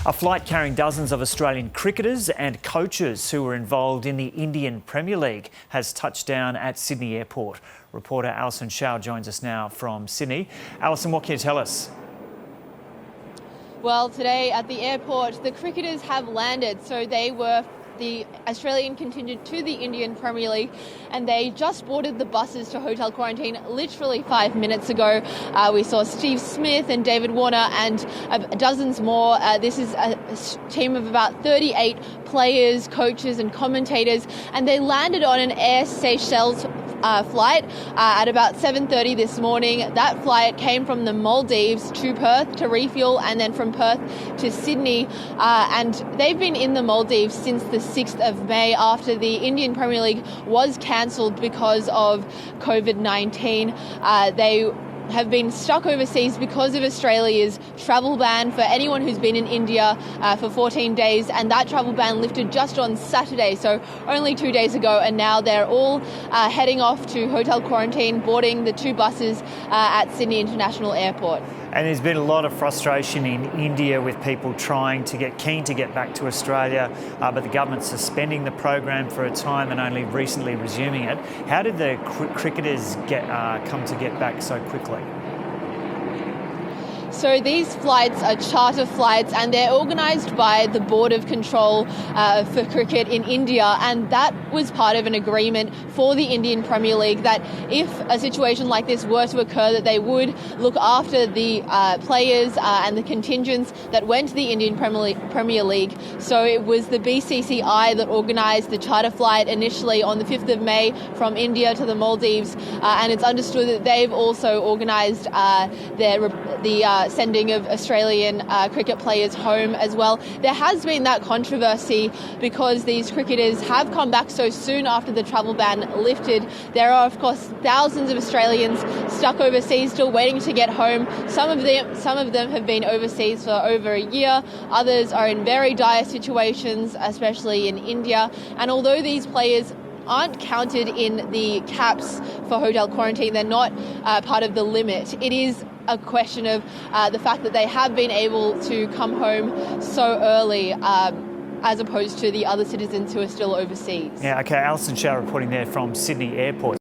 A flight carrying dozens of Australian cricketers and coaches who were involved in the Indian Premier League has touched down at Sydney Airport. Reporter Alison Shao joins us now from Sydney. Alison, what can you tell us? Well, today at the airport, the cricketers have landed. So they were the Australian contingent to the Indian Premier League, and they just boarded the buses to hotel quarantine literally 5 minutes ago. We saw Steve Smith and David Warner and dozens more. This is a team of about 38 players, coaches and commentators, and they landed on an Air Seychelles flight at about 7:30 this morning. That flight came from the Maldives to Perth to refuel, and then from Perth to Sydney. And they've been in the Maldives since the 6th of May after the Indian Premier League was cancelled because of COVID-19. They have been stuck overseas because of Australia's travel ban for anyone who's been in India for 14 days, and that travel ban lifted just on Saturday, so only 2 days ago, and now they're all heading off to hotel quarantine, boarding the two buses at Sydney International Airport. And there's been a lot of frustration in India with people keen to get back to Australia, but the government's suspending the program for a time and only recently resuming it. How did the cricketers come to get back so quickly? So these flights are charter flights, and they're organised by the Board of Control for Cricket in India, and that was part of an agreement for the Indian Premier League that if a situation like this were to occur, that they would look after the players and the contingents that went to the Indian Premier League. So it was the BCCI that organised the charter flight initially on the 5th of May from India to the Maldives, and it's understood that they've also organised the sending of Australian cricket players home as well. There has been that controversy because these cricketers have come back so soon after the travel ban lifted. There are, of course, thousands of Australians stuck overseas still waiting to get home. Some of them have been overseas for over a year. Others are in very dire situations, especially in India. And although these players aren't counted in the caps for hotel quarantine, they're not part of the limit. It is a question of the fact that they have been able to come home so early as opposed to the other citizens who are still overseas. Yeah, okay, Alison Shao reporting there from Sydney Airport.